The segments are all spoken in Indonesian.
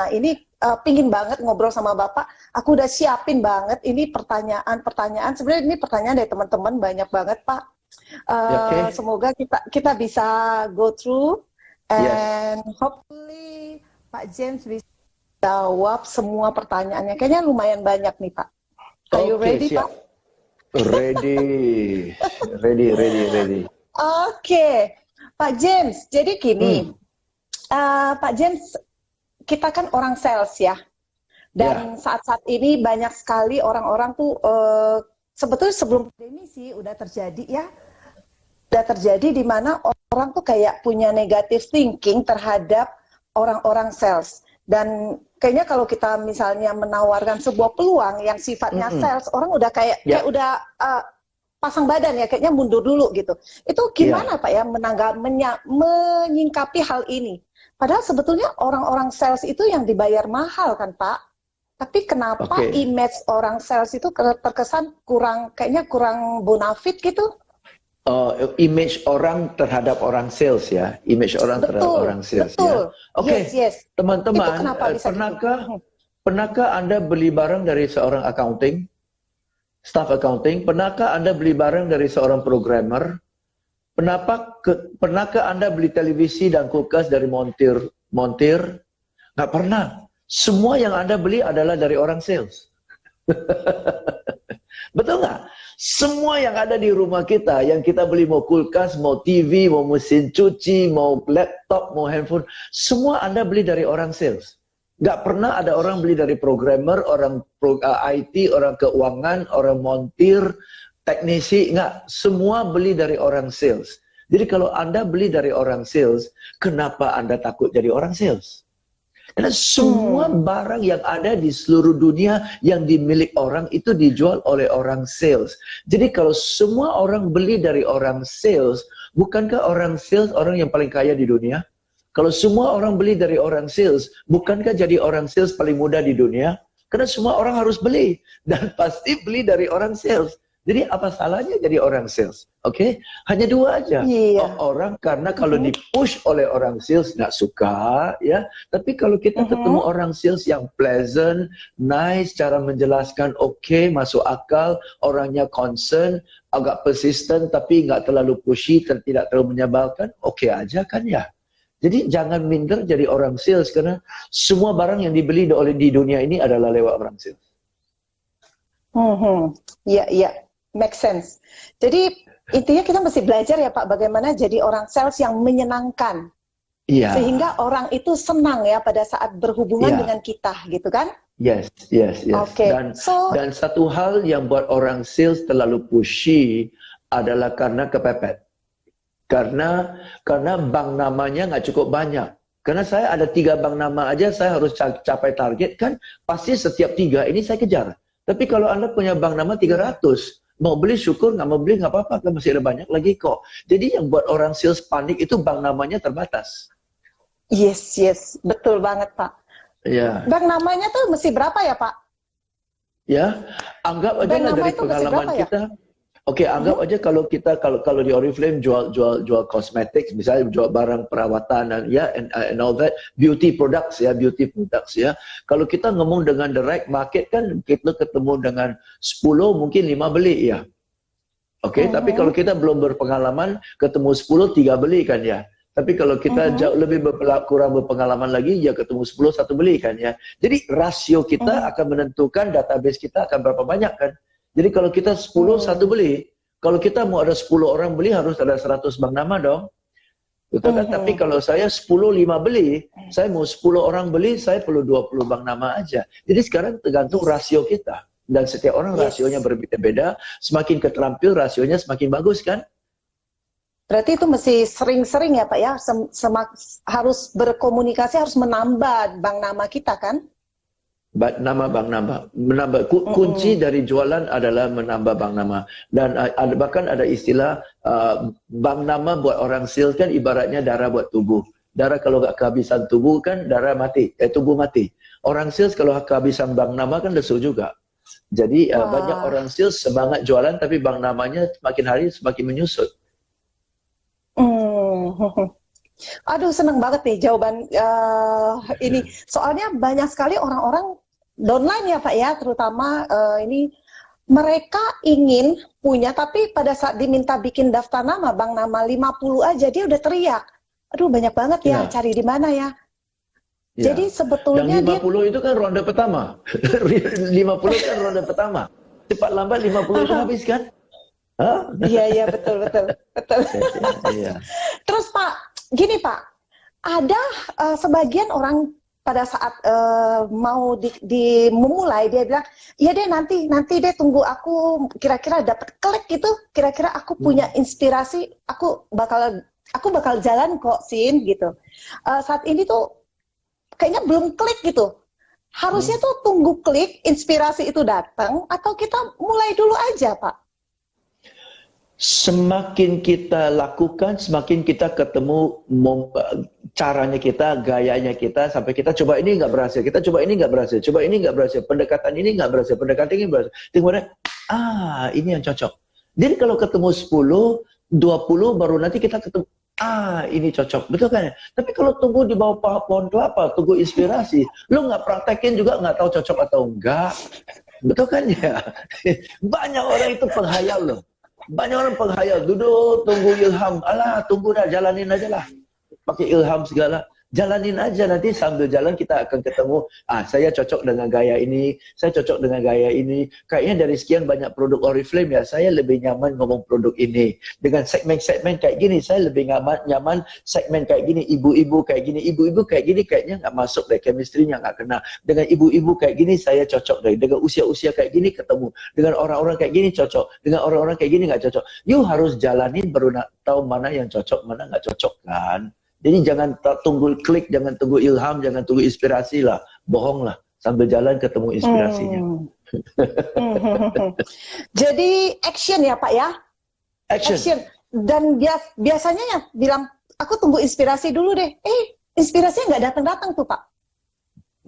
Nah, ini pingin banget ngobrol sama Bapak. Aku udah siapin banget ini pertanyaan-pertanyaan. Sebenarnya ini pertanyaan dari teman-teman banyak banget, Pak. Semoga kita bisa go through and hopefully Pak James bisa jawab semua pertanyaannya. Kayaknya lumayan banyak nih, Pak. Are you ready, siap. Pak? Ready. Oke, Pak James. Jadi gini, Pak James, kita kan orang sales ya. Dan saat-saat ini banyak sekali orang-orang tuh sebetulnya sebelum pandemi sih udah terjadi ya. Udah terjadi di mana orang tuh kayak punya negative thinking terhadap orang-orang sales. Dan kayaknya kalau kita misalnya menawarkan sebuah peluang yang sifatnya sales, orang udah kayak udah pasang badan ya, kayaknya mundur dulu gitu. Itu gimana Pak ya menyingkapi hal ini? Padahal sebetulnya orang-orang sales itu yang dibayar mahal kan Pak? Tapi kenapa image orang sales itu terkesan kayaknya kurang bonafit gitu? Image orang terhadap orang sales ya, image orang terhadap orang sales ya. Oke, teman-teman, pernahkah Anda beli barang dari seorang accounting, staff accounting? Pernahkah Anda beli barang dari seorang programmer? Pernahkah Anda beli televisi dan kulkas dari montir? Nggak pernah. Semua yang Anda beli adalah dari orang sales. Betul nggak? Semua yang ada di rumah kita, yang kita beli, mau kulkas, mau TV, mau mesin cuci, mau laptop, mau handphone, semua Anda beli dari orang sales. Nggak pernah ada orang beli dari programmer, orang IT, orang keuangan, orang montir, teknisi, nggak. Semua beli dari orang sales. Jadi kalau Anda beli dari orang sales, kenapa Anda takut jadi orang sales? Karena semua barang yang ada di seluruh dunia yang dimiliki orang itu dijual oleh orang sales. Jadi kalau semua orang beli dari orang sales, bukankah orang sales orang yang paling kaya di dunia? Kalau semua orang beli dari orang sales, bukankah jadi orang sales paling mudah di dunia? Karena semua orang harus beli dan pasti beli dari orang sales. Jadi apa salahnya jadi orang sales? Oke, hanya dua aja. Orang karena kalau dipush oleh orang sales nggak suka, ya. Tapi kalau kita ketemu orang sales yang pleasant, nice, cara menjelaskan masuk akal, orangnya concern, agak persistent, tapi nggak terlalu pushy, tidak terlalu menyebalkan, oke aja kan ya. Jadi jangan minder jadi orang sales karena semua barang yang dibeli di dunia ini adalah lewat orang sales. Iya. Make sense. Jadi intinya kita mesti belajar ya Pak, bagaimana jadi orang sales yang menyenangkan. Sehingga orang itu senang ya pada saat berhubungan dengan kita, gitu kan? Yes. Dan satu hal yang buat orang sales terlalu pushy adalah karena kepepet. Karena bank namanya nggak cukup banyak. Karena saya ada 3 bank nama aja, saya harus capai target kan, pasti setiap 3 ini saya kejar. Tapi kalau Anda punya bank nama 300, mau beli syukur, nggak mau beli nggak apa-apa, kan masih ada banyak lagi kok. Jadi yang buat orang sales panik itu bank namanya terbatas. Yes, betul banget Pak. Bank namanya tuh mesti berapa ya Pak? Ya, anggap aja lah dari pengalaman kita. Anggap aja kalau di Oriflame jual kosmetik, misalnya jual barang perawatan dan and all that, beauty products ya. Kalau kita ngomong dengan direct market kan kita ketemu dengan 10 mungkin 5 beli ya. Tapi kalau kita belum berpengalaman ketemu 10 3 beli kan ya. Tapi kalau kita jauh lebih kurang berpengalaman lagi ya ketemu 10 1 beli kan ya. Jadi rasio kita akan menentukan database kita akan berapa banyak kan. Jadi kalau kita 10 1 beli, kalau kita mau ada 10 orang beli harus ada 100 bank nama dong. Betul kan? Tapi kalau saya 10 5 beli, saya mau 10 orang beli, saya perlu 20 bank nama aja. Jadi sekarang tergantung rasio kita. Dan setiap orang rasionya berbeda-beda, semakin keterampil rasionya semakin bagus kan? Berarti itu mesti sering-sering ya Pak ya, harus berkomunikasi, harus menambah bank nama kita kan? Menambah kunci dari jualan adalah menambah bank nama. Dan bahkan ada istilah bank nama buat orang sales kan ibaratnya darah buat tubuh. Darah kalau nggak kehabisan tubuh kan darah mati, tubuh mati. Orang sales kalau kehabisan bank nama kan lesu juga. Jadi banyak orang sales semangat jualan tapi bank namanya semakin hari semakin menyusut. Aduh, seneng banget nih jawaban ini. Soalnya banyak sekali orang-orang downline ya Pak ya, terutama ini mereka ingin punya, tapi pada saat diminta bikin daftar nama, Bang, nama 50 aja dia udah teriak. Aduh, banyak banget ya, Ya. cari di mana ya. Ya. Jadi Yang sebetulnya 50 itu kan ronde pertama. 50 kan ronde pertama. Cepat lambat 50 itu habis kan? Hah? iya betul betul betul. Iya. Terus Pak, gini Pak, ada sebagian orang pada saat mau memulai dia bilang, ya deh nanti deh tunggu aku kira-kira dapat klik gitu, kira-kira aku punya inspirasi, aku bakal jalan kok Sin gitu. Saat ini tuh kayaknya belum klik gitu. Harusnya tuh tunggu klik, inspirasi itu datang, atau kita mulai dulu aja Pak? Semakin kita lakukan, semakin kita ketemu caranya kita, gayanya kita, sampai kita coba ini nggak berhasil, kita coba ini nggak berhasil, coba ini nggak berhasil, pendekatan ini nggak berhasil, pendekatan ini berhasil. Kemudian, ini yang cocok. Jadi kalau ketemu 10, 20, baru nanti kita ketemu, ini cocok, betul kan ya? Tapi kalau tunggu di bawah pohon kelapa, tunggu inspirasi, lu nggak praktekin juga nggak tahu cocok atau enggak, betul kan ya? Banyak orang itu penghayal loh. Banyak orang penghayal, duduk tunggu ilham. Alah, tunggu dah, jalanin aja lah. Pakai ilham segala. Jalanin aja, nanti sambil jalan kita akan ketemu, saya cocok dengan gaya ini, saya cocok dengan gaya ini. Kayaknya dari sekian banyak produk Oriflame ya, saya lebih nyaman ngomong produk ini. Dengan segmen-segmen kayak gini, saya lebih nyaman segmen kayak gini, ibu-ibu kayak gini, ibu-ibu kayak gini kayaknya nggak masuk deh, chemistry-nya nggak kena. Dengan ibu-ibu kayak gini saya cocok deh, dengan usia-usia kayak gini ketemu. Dengan orang-orang kayak gini cocok, dengan orang-orang kayak gini nggak cocok. You harus jalanin baru tahu mana yang cocok, mana nggak cocok kan. Jadi jangan tunggu klik, jangan tunggu ilham, jangan tunggu inspirasi lah. Bohong lah. Sambil jalan ketemu inspirasinya. Jadi action ya Pak ya? Action. Dan biasanya ya bilang, aku tunggu inspirasi dulu deh. Inspirasinya nggak datang-datang tuh Pak.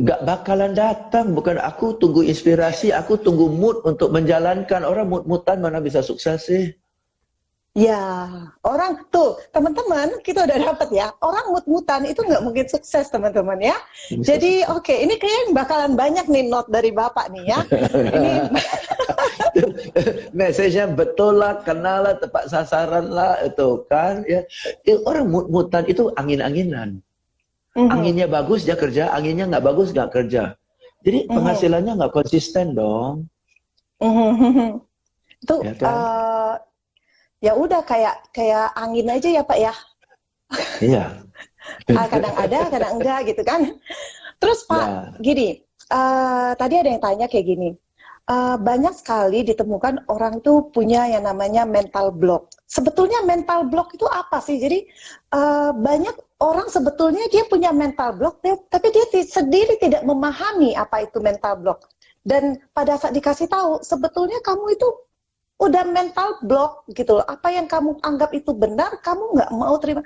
Nggak bakalan datang. Bukan aku tunggu inspirasi, aku tunggu mood untuk menjalankan. Orang mood-moodan mana bisa sukses sih? Ya, orang tuh, teman-teman, kita udah dapat ya. Orang mut-mutan itu nggak mungkin sukses, teman-teman ya. Jadi, oke, ini kayaknya bakalan banyak nih note dari Bapak nih ya. Ini message-nya betul lah, kenal lah, tepat sasaran lah, itu kan. Ya. Orang mut-mutan itu angin-anginan. Anginnya bagus, dia kerja. Anginnya nggak bagus, nggak kerja. Jadi penghasilannya nggak konsisten dong. Itu ya kan? Ya udah kayak angin aja ya Pak ya. Iya. Kadang ada, kadang enggak gitu kan. Terus Pak, gini, tadi ada yang tanya kayak gini. Banyak sekali ditemukan orang tuh punya yang namanya mental block. Sebetulnya mental block itu apa sih? Jadi banyak orang sebetulnya dia punya mental block, tapi dia sendiri tidak memahami apa itu mental block. Dan pada saat dikasih tahu, sebetulnya kamu itu udah mental block gitu loh. Apa yang kamu anggap itu benar, kamu nggak mau terima.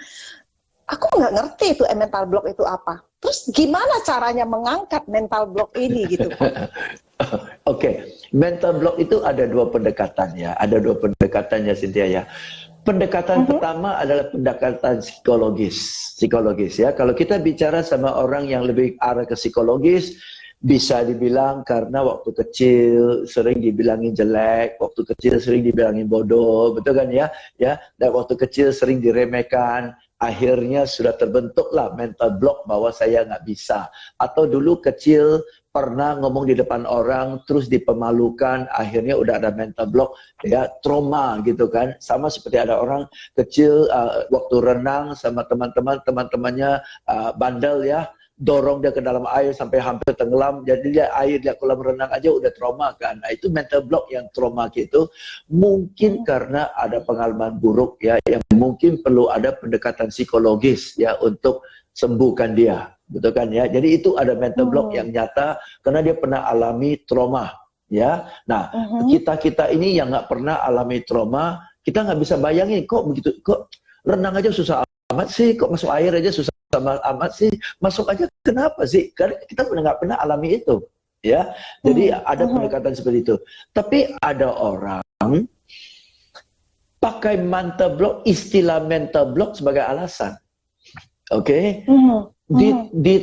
Aku nggak ngerti itu mental block itu apa. Terus gimana caranya mengangkat mental block ini gitu? Oke, mental block itu ada dua pendekatan ya. Ada dua pendekatannya Cynthia ya. Pendekatan pertama adalah pendekatan psikologis ya. Kalau kita bicara sama orang yang lebih arah ke psikologis, bisa dibilang karena waktu kecil sering dibilangin jelek, waktu kecil sering dibilangin bodoh, betul kan ya? Ya, dan waktu kecil sering diremehkan, akhirnya sudah terbentuklah mental block bahwa saya nggak bisa. Atau dulu kecil pernah ngomong di depan orang terus dipemalukan, akhirnya udah ada mental block, ya trauma gitu kan. Sama seperti ada orang kecil waktu renang sama teman-temannya bandel ya, dorong dia ke dalam air sampai hampir tenggelam, jadi dia kolam renang aja udah trauma kan. Nah, itu mental block yang trauma gitu, mungkin karena ada pengalaman buruk ya, yang mungkin perlu ada pendekatan psikologis ya untuk sembuhkan dia, betul kan ya. Jadi itu ada mental block yang nyata karena dia pernah alami trauma ya. Nah, kita ini yang nggak pernah alami trauma, kita nggak bisa bayangin kok begitu, kok renang aja susah amat sih, kok masuk air aja susah amat sih, masuk aja kenapa sih? Karena kita nggak pernah alami itu, ya. Jadi ada pendekatan seperti itu. Tapi ada orang pakai mental block, istilah mental block sebagai alasan. Oke? Di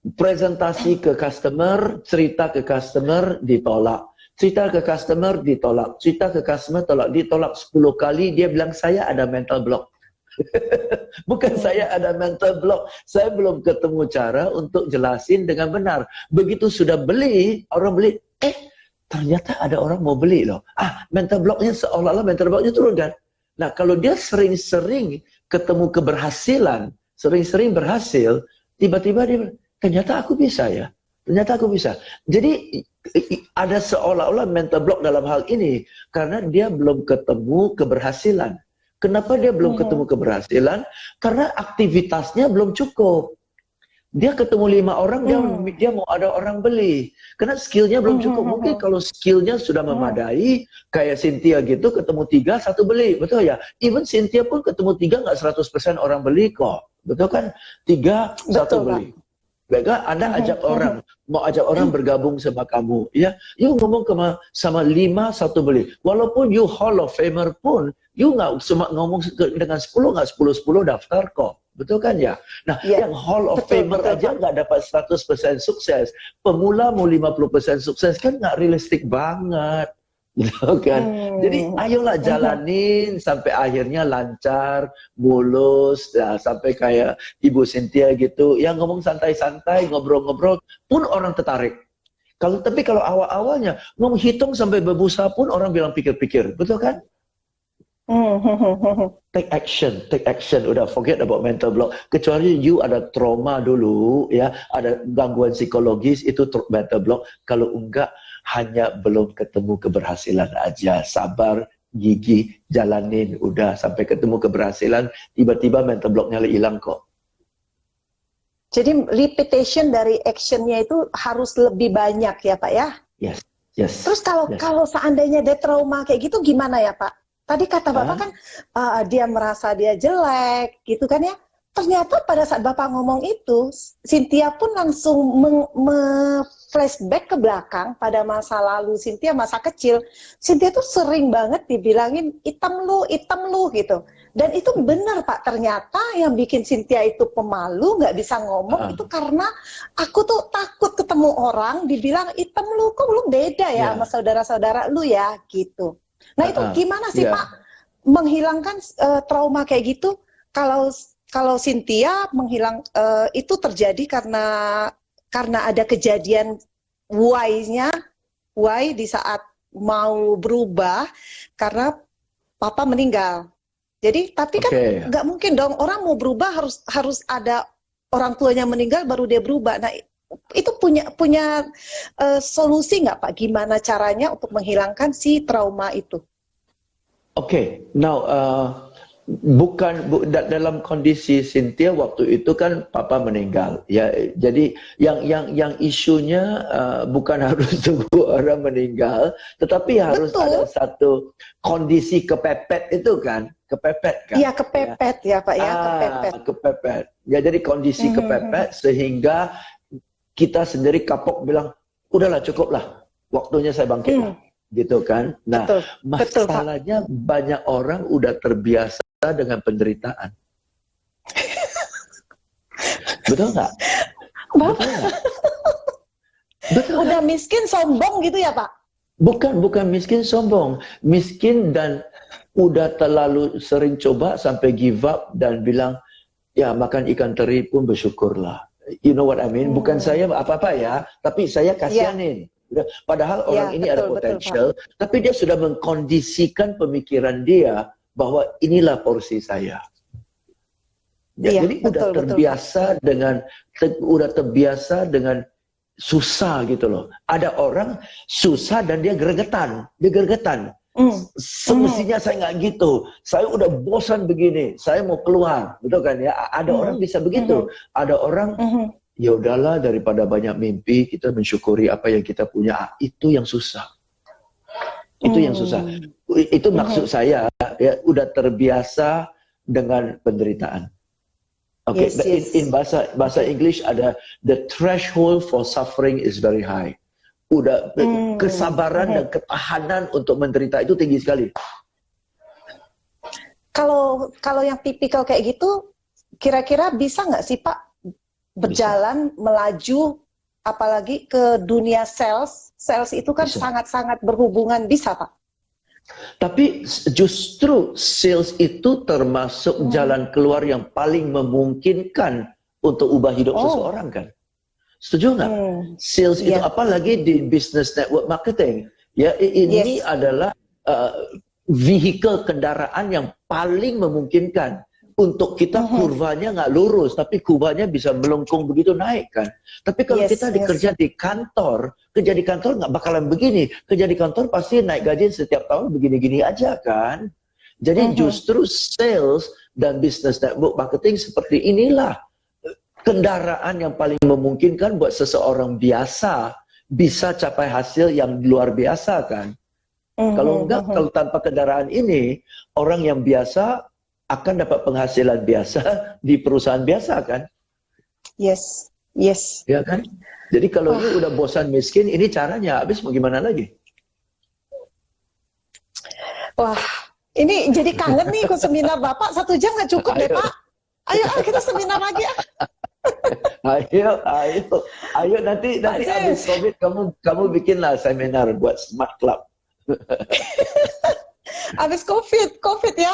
presentasi ke customer, cerita ke customer, ditolak. Cerita ke customer, ditolak. Cerita ke customer, tolak. Ditolak 10 kali, dia bilang, saya ada mental block. Bukan saya ada mental block. Saya belum ketemu cara untuk jelasin dengan benar. Begitu sudah beli, orang beli, ternyata ada orang mau beli loh. Mental blocknya seolah-olah mental blocknya turun kan. Nah, kalau dia sering-sering ketemu keberhasilan, sering-sering berhasil, tiba-tiba dia bilang, ternyata aku bisa ya. Ternyata aku bisa. Jadi ada seolah-olah mental block dalam hal ini karena dia belum ketemu keberhasilan. Kenapa dia belum ketemu keberhasilan? Karena aktivitasnya belum cukup. Dia ketemu 5 orang, dia mau ada orang beli. Karena skillnya belum cukup. Mungkin kalau skillnya sudah memadai, kayak Cynthia gitu, ketemu 3, 1 beli. Betul ya? Even Cynthia pun ketemu 3, nggak 100% orang beli kok. Betul kan? 3, 1 beli. Baiklah, Anda ajak orang, mau ajak orang bergabung sama kamu, ya, you ngomong sama 5, 1 beli. Walaupun you Hall of Famer pun, you nggak cuma ngomong dengan 10, nggak 10 daftar kok. Betul kan ya? Nah, yang Hall of Famer aja nggak dapat 100% sukses. Pemula mau 50% sukses kan nggak realistik banget. Gitu kan? Jadi ayolah jalanin sampai akhirnya lancar, mulus, ya, sampai kayak Ibu Cynthia gitu, yang ngomong santai-santai, ngobrol-ngobrol pun orang tertarik. Tapi kalau awal-awalnya ngomong hitung sampai berbusa pun orang bilang pikir-pikir, betul kan? Take action. Udah forget about mental block. Kecuali you ada trauma dulu, ya, ada gangguan psikologis, itu mental block. Kalau enggak, hanya belum ketemu keberhasilan aja. Sabar, gigih, jalanin, udah sampai ketemu keberhasilan, tiba-tiba mental blocknya hilang kok. Jadi repetition dari actionnya itu harus lebih banyak ya Pak ya? Yes. Terus kalau seandainya dia trauma kayak gitu gimana ya Pak? Tadi kata Bapak kan dia merasa dia jelek gitu kan ya. Ternyata pada saat Bapak ngomong itu, Cynthia pun langsung flashback ke belakang pada masa lalu Cynthia, masa kecil. Cynthia tuh sering banget dibilangin hitam lu gitu. Dan itu benar Pak, ternyata yang bikin Cynthia itu pemalu, nggak bisa ngomong itu karena aku tuh takut ketemu orang dibilang hitam lu, kok lu beda ya sama saudara-saudara lu ya gitu. Nah itu gimana sih Pak menghilangkan trauma kayak gitu? Kalau Cynthia itu terjadi karena ada kejadian why di saat mau berubah karena papa meninggal. Jadi tapi kan nggak mungkin dong orang mau berubah harus ada orang tuanya meninggal baru dia berubah. Nah itu punya solusi nggak Pak? Gimana caranya untuk menghilangkan si trauma itu? Now dalam kondisi Cynthia waktu itu kan papa meninggal ya, jadi yang isunya bukan harus tunggu orang meninggal, tetapi harus ada satu kondisi kepepet itu kan, Iya kepepet ya Pak ya, kepepet ya, jadi kondisi kepepet sehingga kita sendiri kapok bilang udahlah cukuplah, waktunya saya bangkit lah. Gitu kan. Nah, masalahnya banyak orang udah terbiasa dengan penderitaan. Betul nggak? Betul. Udah miskin sombong gitu ya Pak? Bukan miskin sombong, miskin dan udah terlalu sering coba sampai give up dan bilang ya makan ikan teri pun bersyukurlah. You know what I mean? Bukan saya apa-apa ya, tapi saya kasihanin. Padahal orang ini ada potensial, tapi dia sudah mengkondisikan pemikiran dia bahwa inilah porsi saya. Jadi udah terbiasa dengan susah gitu loh. Ada orang susah dan dia gregetan. Semestinya saya nggak gitu. Saya udah bosan begini. Saya mau keluar, betul kan ya? Ada orang bisa begitu. Ada orang ya udahlah, daripada banyak mimpi kita mensyukuri apa yang kita punya. Itu yang susah. Itu maksud saya ya, udah terbiasa dengan penderitaan. In bahasa English ada the threshold for suffering is very high. Udah kesabaran dan ketahanan untuk menderita itu tinggi sekali. Kalau yang tipikal kayak gitu kira-kira bisa nggak sih Pak berjalan melaju, apalagi ke dunia sales? Sales itu kan Bisa. sangat-sangat berhubungan, bisa Pak? Tapi justru sales itu termasuk jalan keluar yang paling memungkinkan untuk ubah hidup seseorang kan? Setuju nggak? Sales itu apalagi di business network marketing, ya ini adalah vehicle kendaraan yang paling memungkinkan untuk kita kurvanya nggak lurus, tapi kurvanya bisa melengkung begitu naik kan. Tapi kalau kita kerja di kantor, kerja di kantor nggak bakalan begini. Kerja di kantor pasti naik gaji setiap tahun begini-gini aja kan. Jadi justru sales dan business network marketing seperti inilah kendaraan yang paling memungkinkan buat seseorang biasa bisa capai hasil yang luar biasa kan. Kalau enggak, kalau tanpa kendaraan ini, orang yang biasa akan dapat penghasilan biasa di perusahaan biasa kan? Yes. Ya kan? Jadi kalau ini udah bosan miskin, ini caranya, habis mau gimana lagi? Wah, ini jadi kangen nih ikut seminar Bapak, 1 jam nggak cukup deh Pak. Ayo kita seminar lagi ya. Ayo nanti habis COVID kamu bikinlah seminar buat Smart Club. Habis COVID ya.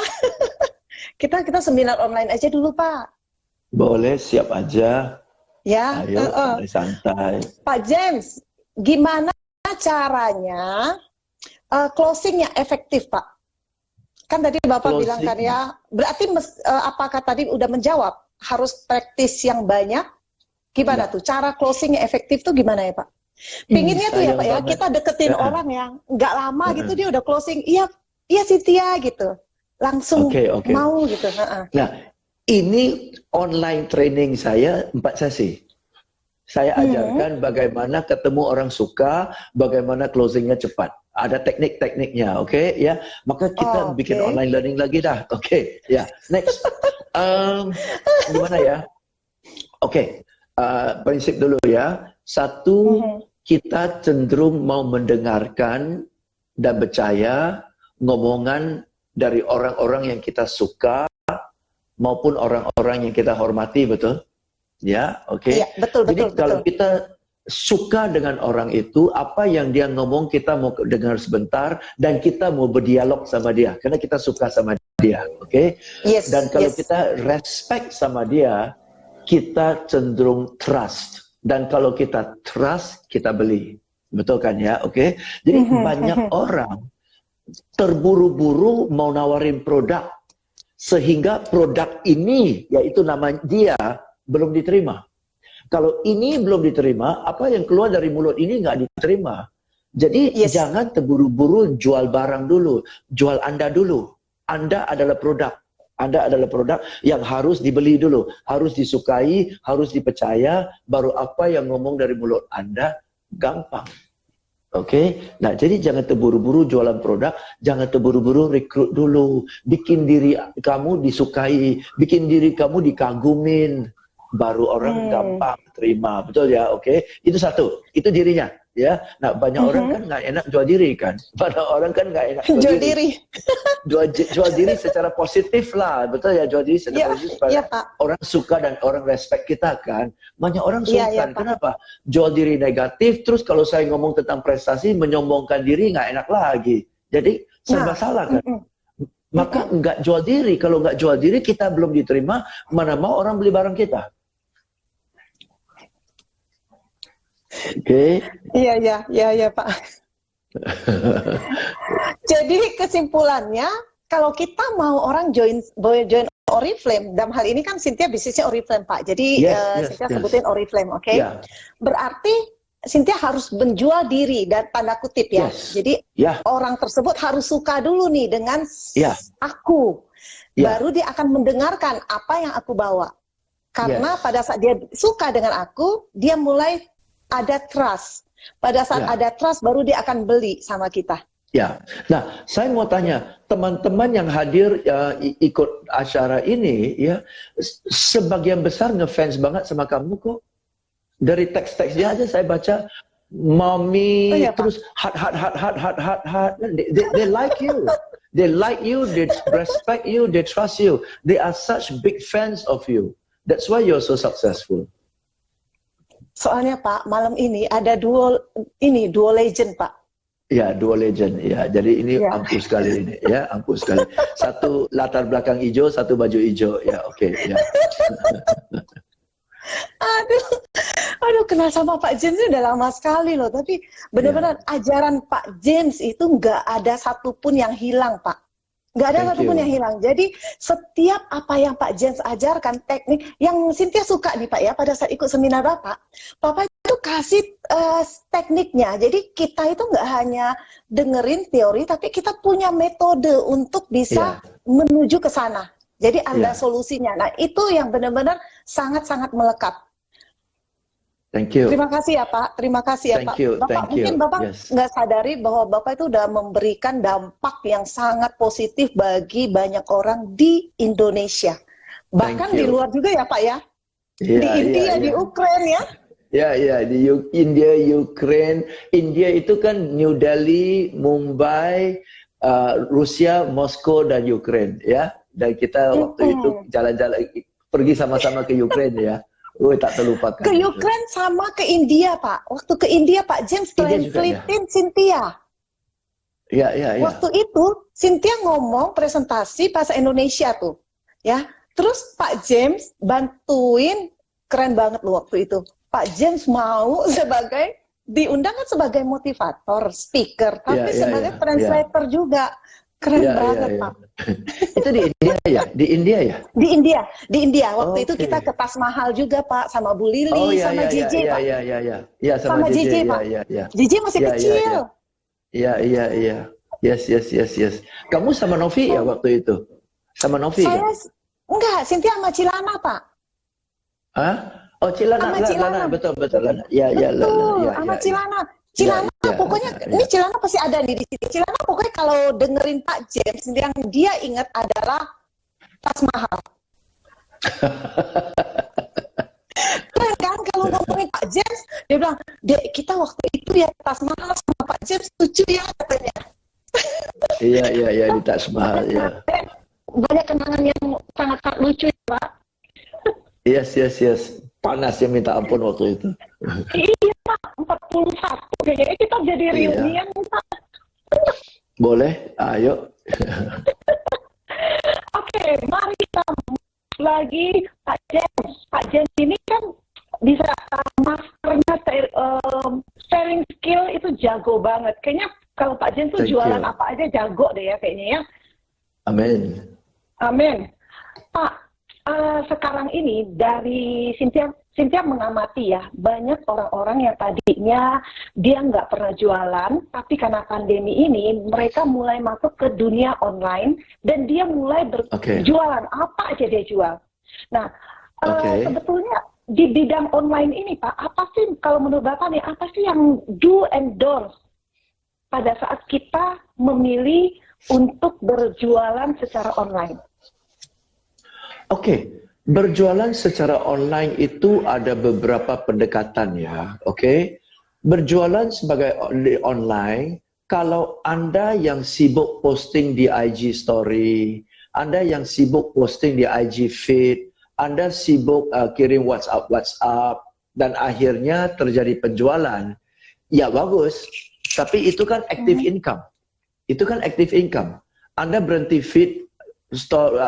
Kita seminar online aja dulu Pak. Boleh, siap aja. Ya. Ayo, santai. Pak James, gimana caranya closing yang efektif Pak? Kan tadi Bapak bilang kan ya, berarti apakah tadi udah menjawab harus praktis yang banyak? Gimana tuh cara closing yang efektif tuh gimana ya Pak? Pinginnya tuh ya Pak ya, kita deketin orang yang nggak lama gitu dia udah closing, iya Cynthia gitu. Langsung mau gitu. Nah, ini online training saya 4 sesi. Saya ajarkan bagaimana ketemu orang suka, bagaimana closingnya cepat. Ada teknik-tekniknya, oke? Ya, maka kita bikin online learning lagi dah, oke? Ya, next. Gimana ya? Oke, prinsip dulu ya. Satu, kita cenderung mau mendengarkan dan percaya ngomongan dari orang-orang yang kita suka maupun orang-orang yang kita hormati, betul? Ya, oke. Iya, betul. Jadi kalau kita suka dengan orang itu, apa yang dia ngomong kita mau dengar sebentar dan kita mau berdialog sama dia karena kita suka sama dia, oke? Dan kalau kita respect sama dia, kita cenderung trust. Dan kalau kita trust, kita beli. Betul kan ya? Oke. Jadi banyak orang terburu-buru mau nawarin produk sehingga produk ini, yaitu nama dia, belum diterima. Kalau ini belum diterima, apa yang keluar dari mulut ini nggak diterima. Jadi jangan terburu-buru jual barang dulu, jual Anda dulu. Anda adalah produk. Anda adalah produk yang harus dibeli dulu, harus disukai, harus dipercaya, baru apa yang ngomong dari mulut Anda gampang. Oke, nah jadi jangan terburu-buru jualan produk, jangan terburu-buru rekrut dulu, bikin diri kamu disukai, bikin diri kamu dikagumin, baru orang gampang terima, betul ya? Oke, itu satu, itu dirinya, ya. Nah banyak orang kan nggak enak jual diri kan, banyak orang kan nggak enak jual diri. Jual diri secara positif lah, betul ya, jual diri secara positif supaya orang suka dan orang respect kita kan. Banyak orang sungkan, kenapa? Jual diri negatif, terus kalau saya ngomong tentang prestasi, menyombongkan diri nggak enak lagi. Jadi serba salah kan. Maka nggak jual diri, kalau nggak jual diri kita belum diterima, mana mau orang beli barang kita. Oke. Iya Pak. Jadi kesimpulannya, kalau kita mau orang join Oriflame, dalam hal ini kan Cynthia bisnisnya Oriflame Pak. Jadi Cynthia sebutin Oriflame, oke? Berarti Cynthia harus menjual diri dan tanda kutip ya. Jadi orang tersebut harus suka dulu nih dengan aku. Baru dia akan mendengarkan apa yang aku bawa. Karena pada saat dia suka dengan aku, dia mulai ada trust. Pada saat ada trust, baru dia akan beli sama kita. Ya, nah saya mau tanya teman-teman yang hadir ikut acara ini, ya sebagian besar ngefans banget sama kamu kok. Dari teks-teks dia aja saya baca mommy, Iya, Pak. terus heart. They like you. They like you, they respect you, they trust you. They are such big fans of you. That's why you're so successful. Soalnya Pak, malam ini ada duo legend Pak. Ya, duo legend. Ya, jadi ini Ya. ampuh sekali ini. Ya, ampuh sekali. Satu latar belakang hijau, satu baju hijau. Ya, oke. Ya. Aduh, kenal sama Pak James ini udah lama sekali loh. Tapi benar-benar ajaran Pak James itu nggak ada satupun yang hilang Pak. Nggak ada satupun yang hilang. Jadi setiap apa yang Pak James ajarkan, teknik yang Cynthia suka nih Pak ya, pada saat ikut seminar Bapak itu kasih tekniknya. Jadi kita itu nggak hanya dengerin teori, tapi kita punya metode untuk bisa menuju ke sana. Jadi ada solusinya. Nah itu yang benar-benar sangat-sangat melekat. Thank you. Terima kasih ya Pak, terima kasih ya Pak. Bapak mungkin Bapak nggak sadari bahwa Bapak itu udah memberikan dampak yang sangat positif bagi banyak orang di Indonesia. Bahkan di luar juga ya Pak ya. Di India, di Ukraina ya. Ya, di India, Ukraine. India itu kan New Delhi, Mumbai, Rusia, Moskow, dan Ukraine ya. Dan kita waktu itu jalan-jalan pergi sama-sama ke Ukraine ya. Tak terlupakan. Ke Ukraine sama ke India Pak. Waktu ke India Pak James translatein Cynthia. Ya. Waktu itu Cynthia ngomong presentasi bahasa Indonesia tuh, ya. Terus Pak James bantuin, keren banget loh waktu itu. Pak James mau diundang kan sebagai motivator, speaker, tapi sebagai translator juga. Keren banget Pak. Itu di India ya? Di India ya? Di India. Waktu itu kita ke Taj Mahal juga Pak, sama Bu Lili, sama JJ Pak. Iya, sama JJ Pak. JJ masih kecil. Iya. Yes. Kamu sama Novi ya waktu itu? Sama Novi kan? Enggak, Cynthia sama Cilana Pak. Hah? Oh, Cilana. Betul. Ya, sama Cilana. Cilana pokoknya ini Cilana pasti ada nih di sini. Cilana pokoknya kalau dengerin Pak James yang dia ingat adalah Taj Mahal. Keren kan kalau ngomongin Pak James, dia bilang, "Dek, kita waktu itu ya Taj Mahal sama Pak James lucu ya," katanya. Iya di Taj Mahal ya. Banyak kenangan yang sangat lucu ya, Pak. Yes. Panas ya minta ampun waktu itu. Iya Pak, 41 kayaknya kita jadi reunian Pak. Boleh, ayo. Oke, mari kita lagi Pak James. Pak James ini kan bisa masternya sharing skill itu jago banget. Kayaknya kalau Pak James tuh jualan apa aja jago deh ya kayaknya ya. Amin. Pak, sekarang ini dari Cynthia mengamati ya, banyak orang-orang yang tadinya dia nggak pernah jualan, tapi karena pandemi ini mereka mulai masuk ke dunia online dan dia mulai berjualan, apa aja dia jual. Nah, sebetulnya di bidang online ini Pak, apa sih kalau menurut Bapak nih, apa sih yang do and don't pada saat kita memilih untuk berjualan secara online? Berjualan secara online itu ada beberapa pendekatan ya, Berjualan sebagai online, kalau Anda yang sibuk posting di IG story, Anda yang sibuk posting di IG feed, Anda sibuk kirim WhatsApp, dan akhirnya terjadi penjualan, ya bagus, tapi itu kan active income. Anda berhenti feed,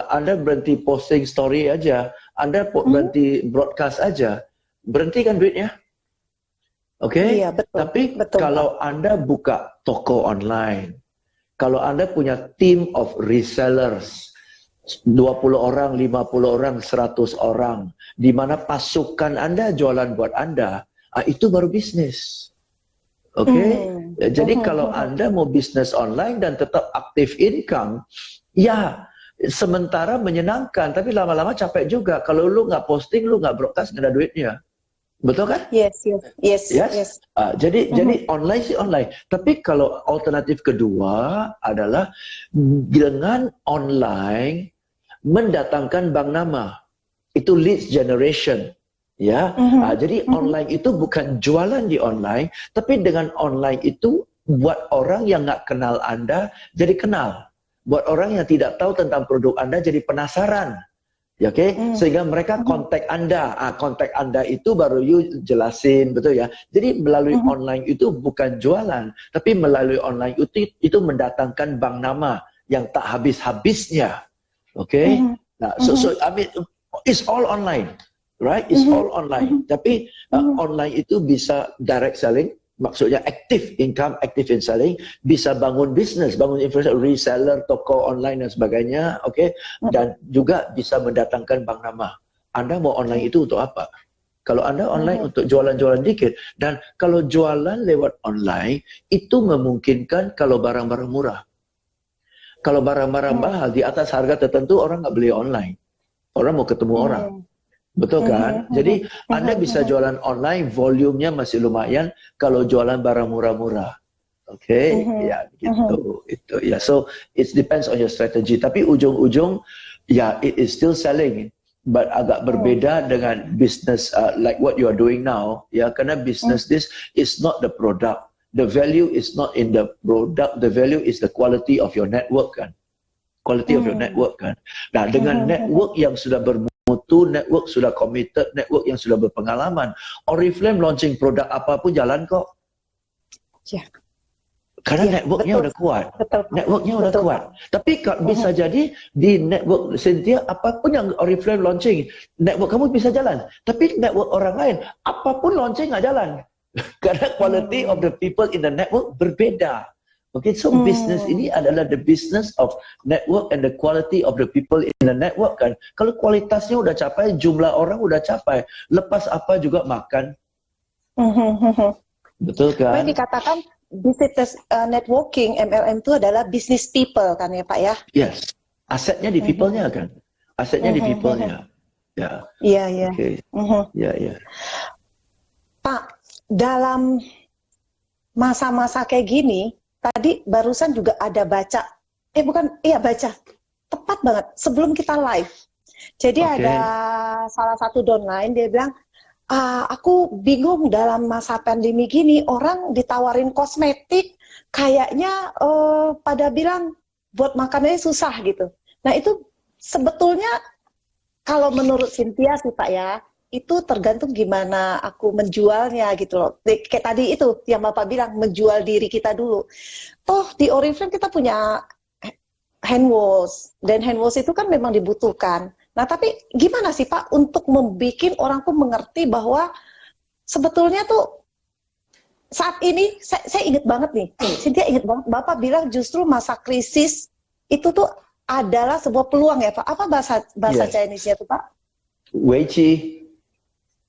Anda berhenti posting story aja, Anda berhenti broadcast aja, berhenti kan duitnya? Iya, betul. Tapi kalau Anda buka toko online, kalau Anda punya team of resellers, 20 orang, 50 orang, 100 orang, di mana pasukan Anda jualan buat Anda, itu baru bisnis. Jadi kalau Anda mau bisnis online dan tetap aktif income, ya sementara menyenangkan, tapi lama-lama capek juga. Kalau lu nggak posting, lu nggak broadcast, nggak ada duitnya. Betul kan? Yes. Jadi online sih online. Tapi kalau alternatif kedua adalah dengan online mendatangkan bank nama. Itu lead generation. Ya, jadi online itu bukan jualan di online, tapi dengan online itu buat orang yang nggak kenal Anda jadi kenal, buat orang yang tidak tahu tentang produk Anda jadi penasaran. Ya, oke, sehingga mereka kontak Anda. Kontak Anda itu baru you jelasin, betul ya. Jadi melalui online itu bukan jualan, tapi melalui online itu mendatangkan bank nama yang tak habis-habisnya. Oke. Nah, so I mean it's all online, right? It's all online. Tapi online itu bisa direct selling, maksudnya active income, active in selling, bisa bangun bisnis, bangun infrastruktur, reseller, toko online dan sebagainya, oke, dan juga bisa mendatangkan bank nama. Anda mau online itu untuk apa? Kalau Anda online untuk jualan-jualan dikit, dan kalau jualan lewat online, itu memungkinkan kalau barang-barang murah. Kalau barang-barang mahal di atas harga tertentu, orang nggak beli online. Orang mau ketemu orang. Betul kan? Jadi Anda bisa jualan online, volumenya masih lumayan kalau jualan barang murah-murah. Oke, ya gitu. Itu ya. So it depends on your strategy. Tapi ujung-ujung ya it is still selling, but agak berbeda dengan business like what you are doing now. Ya, karena business this is not the product. The value is not in the product. The value is the quality of your network kan. Quality of your network kan. Nah, dengan network yang sudah bermutu, network sudah committed, network yang sudah berpengalaman, Oriflame launching produk apapun jalan kok. Ya. Karena networknya udah kuat. Networknya udah kuat. Tapi bisa jadi di network Cynthia, apapun yang Oriflame launching, network kamu bisa jalan. Tapi network orang lain, apapun launching nggak jalan. Karena quality of the people in the network berbeda. Okay, so business ini adalah the business of network and the quality of the people in the network kan. Kalau kualitasnya udah capai, jumlah orang udah capai, lepas apa juga makan. Betul kan? Jadi dikatakan business networking MLM itu adalah business people kan ya Pak ya? Yes, asetnya di people-nya kan. Asetnya di people-nya. Ya. Iya, iya. Oke. Ya, ya. Pak, dalam masa-masa kayak gini, tadi barusan juga ada baca, baca, tepat banget, sebelum kita live. Jadi ada salah satu downline, dia bilang, aku bingung dalam masa pandemi gini, orang ditawarin kosmetik, kayaknya pada bilang, buat makannya susah gitu. Nah itu sebetulnya, kalau menurut Cynthia sih Pak ya, itu tergantung gimana aku menjualnya gitu loh. Kayak tadi itu yang Bapak bilang, menjual diri kita dulu. Toh di Oriflame kita punya hand wash, dan hand wash itu kan memang dibutuhkan. Nah tapi gimana sih Pak untuk membuat orang tuh mengerti bahwa sebetulnya tuh saat ini, saya ingat banget nih, Cynthia ingat banget, Bapak bilang justru masa krisis itu tuh adalah sebuah peluang ya Pak. Apa bahasa Chinese-nya tuh Pak?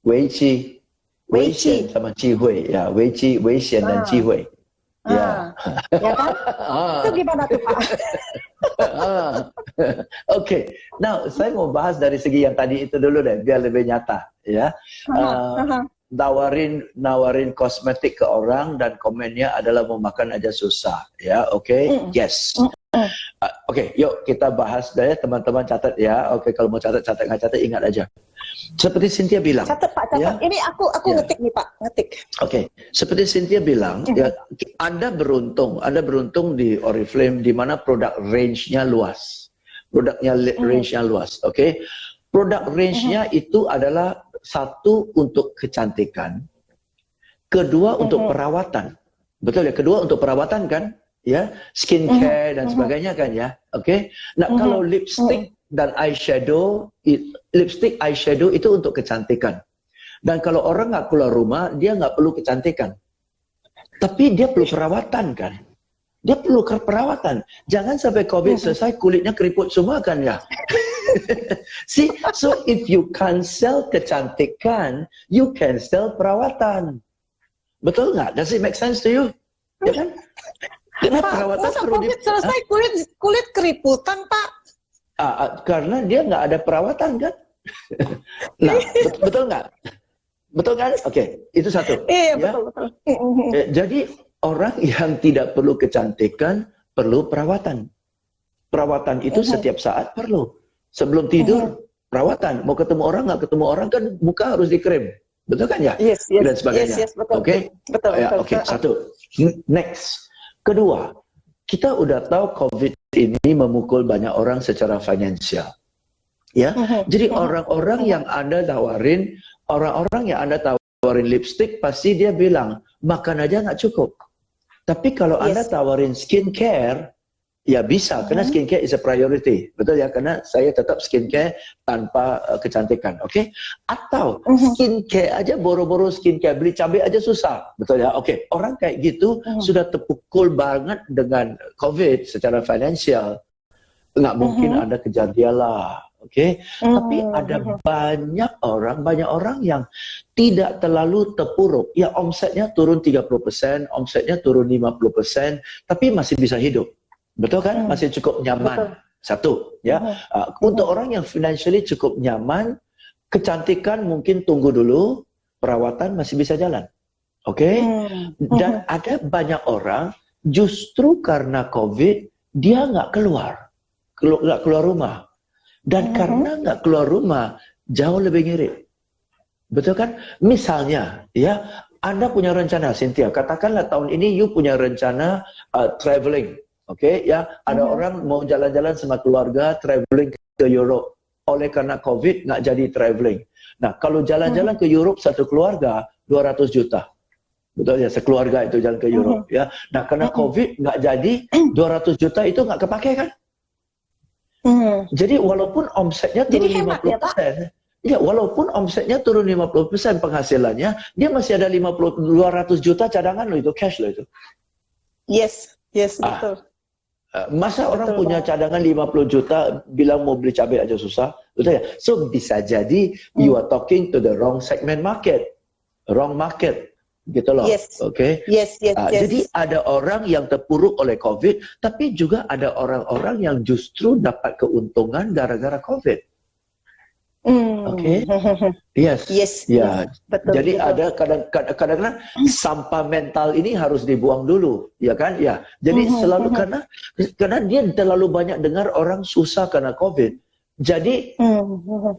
Wei Xian sama Ji Hui, ya, Wei Xian dan Ji Hui. Ya. Ya kan? Itu gimana tuh Pak? Oke, now saya mau bahas dari segi yang tadi itu dulu deh, biar lebih nyata, ya. Nawarin kosmetik ke orang dan komennya adalah mau makan aja susah, ya, oke? Yes. Oke, yuk kita bahas deh, teman-teman catat ya. Oke, kalau mau catat nggak catat ingat aja. Seperti Cynthia bilang. Catat Pak, catat. Ya? Ini aku ngetik nih Pak, ngetik. Oke, seperti Cynthia bilang, ya, Anda beruntung di Oriflame di mana produk range-nya luas. Produknya range-nya luas, oke? Produk range-nya itu adalah satu untuk kecantikan, kedua untuk perawatan. Betul ya, kedua untuk perawatan kan? Ya, skincare dan sebagainya kan ya. Oke. Nah, kalau lipstick dan eyeshadow, lipstick eyeshadow itu untuk kecantikan. Dan kalau orang nggak keluar rumah, dia nggak perlu kecantikan. Tapi dia perlu perawatan kan. Dia perlu perawatan. Jangan sampai COVID selesai kulitnya keriput semua kan ya. See, so if you can sell kecantikan, you can sell perawatan. Betul nggak? Does it make sense to you? Ya kan? Karena perawatan perlu selesai kulit keriputan Pak. Karena dia nggak ada perawatan kan. Nah, betul nggak? Betul kan? Oke, itu satu. Iya, ya? betul. Jadi orang yang tidak perlu kecantikan perlu perawatan. Perawatan itu setiap saat perlu. Sebelum tidur perawatan. Mau ketemu orang, nggak ketemu orang kan muka harus dikrem. Betul kan ya? Yes, yes, dan sebagainya. yes, yes, betul, Oke? betul, Ya, betul. oke, satu. Next. Kedua, kita udah tahu COVID ini memukul banyak orang secara finansial. Ya, jadi orang-orang yang Anda tawarin, lipstick, pasti dia bilang, makan aja nggak cukup. Tapi kalau Anda tawarin skincare, ya bisa, karena skincare is a priority. Betul ya, karena saya tetap skincare tanpa kecantikan, oke? Atau skincare aja, boro-boro skincare, beli cabai aja susah. Betul ya, oke. Orang kayak gitu sudah terpukul banget dengan COVID secara finansial. Nggak mungkin Anda kejar dia lah. Oke, tapi ada banyak orang yang tidak terlalu terpuruk. Ya, omsetnya turun 30%, omsetnya turun 50%, tapi masih bisa hidup. Betul kan? Masih cukup nyaman. Betul. Satu, ya. Untuk orang yang financially cukup nyaman, kecantikan mungkin tunggu dulu, perawatan masih bisa jalan. Oke? Dan ada banyak orang justru karena COVID dia nggak keluar rumah. Dan karena nggak keluar rumah, jauh lebih ngirit. Betul kan? Misalnya, ya, Anda punya rencana, Cynthia, katakanlah tahun ini you punya rencana traveling. Oke, ya, ada orang mau jalan-jalan sama keluarga, traveling ke Europe. Oleh karena COVID, nggak jadi traveling. Nah, kalau jalan-jalan ke Europe satu keluarga, 200 juta. Betul ya, sekeluarga itu jalan ke Europe. Ya. Nah, karena COVID nggak jadi, 200 juta itu nggak kepake kan? Jadi walaupun omsetnya turun 50%, ya walaupun omsetnya turun 50% penghasilannya, dia masih ada 200 juta cadangan loh, itu cash loh itu. Yes, betul. Masa orang punya cadangan 50 juta bilang mau beli cabai aja susah, betul ya? So bisa jadi you are talking to the wrong segment market, wrong market. Gitu loh, oke? Yes. Jadi ada orang yang terpuruk oleh COVID, tapi juga ada orang-orang yang justru dapat keuntungan gara-gara COVID. Oke? Yes. Ya. Betul, jadi betul. Ada kadang-kadang sampah mental ini harus dibuang dulu, ya kan? Ya. Jadi selalu karena dia terlalu banyak dengar orang susah karena COVID. Jadi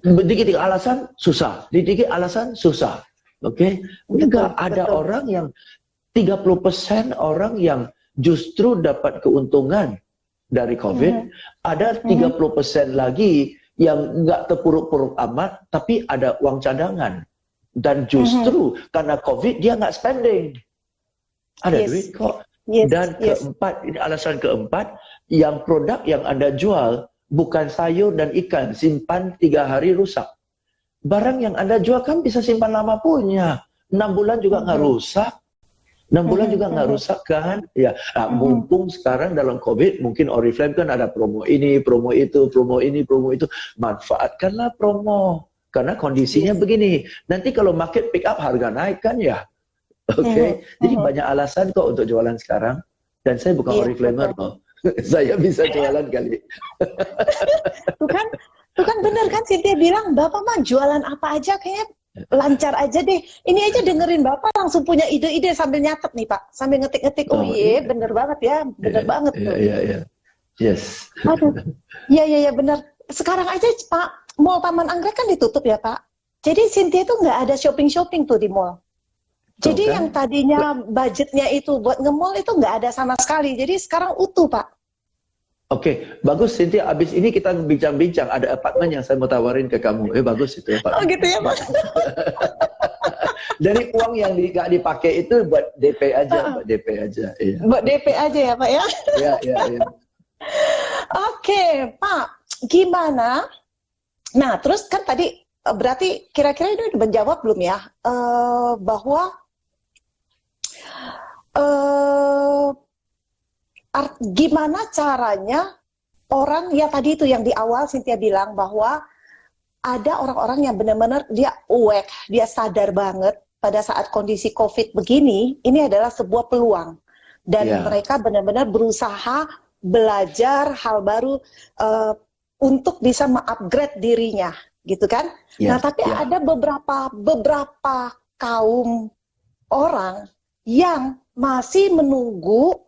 dikit alasan susah, dikit alasan susah. Oke, enggak ada orang yang 30% orang yang justru dapat keuntungan dari COVID, ada 30% lagi yang enggak terpuruk-puruk amat, tapi ada uang cadangan. Dan justru karena COVID dia enggak spending. Ada duit kok. Dan keempat, ini alasan keempat, yang produk yang Anda jual bukan sayur dan ikan, simpan 3 hari rusak. Barang yang Anda jual kan bisa simpan lama punya. 6 bulan juga nggak rusak. 6 bulan juga nggak rusak kan? Ya, mumpung sekarang dalam COVID, mungkin Oriflame kan ada promo ini, promo itu, promo ini, promo itu. Manfaatkanlah promo. Karena kondisinya begini. Nanti kalau market pick up, harga naik kan ya? Oke? Jadi banyak alasan kok untuk jualan sekarang. Dan saya bukan Oriflamer loh. Saya bisa jualan kali. Tuh kan bener kan Cynthia bilang, Bapak mah jualan apa aja kayak lancar aja deh. Ini aja dengerin Bapak langsung punya ide-ide sambil nyatet nih Pak. Sambil ngetik-ngetik, bener banget ya. Bener banget tuh. Iya. Yes. Aduh, iya bener. Sekarang aja Pak, Mall Taman Anggrek kan ditutup ya Pak. Jadi Cynthia itu nggak ada shopping-shopping tuh di mall. Jadi yang tadinya budgetnya itu buat nge-mall itu nggak ada sama sekali. Jadi sekarang utuh Pak. Oke, bagus Cynthia. Abis ini kita bincang-bincang. Ada apartemen yang saya mau tawarin ke kamu. Bagus itu ya Pak. Oh gitu ya Pak. Dari uang yang nggak dipakai itu buat DP aja, buat DP aja. Iya. Buat DP aja ya Pak ya. Iya. Oke Pak, gimana? Nah terus kan tadi berarti kira-kira ini udah menjawab belum ya? Bahwa gimana caranya orang ya tadi itu yang di awal Cynthia bilang bahwa ada orang-orang yang benar-benar dia awake, dia sadar banget pada saat kondisi COVID begini, ini adalah sebuah peluang dan mereka benar-benar berusaha belajar hal baru untuk bisa mengupgrade dirinya, gitu kan? Nah, tapi ada beberapa kaum orang yang masih menunggu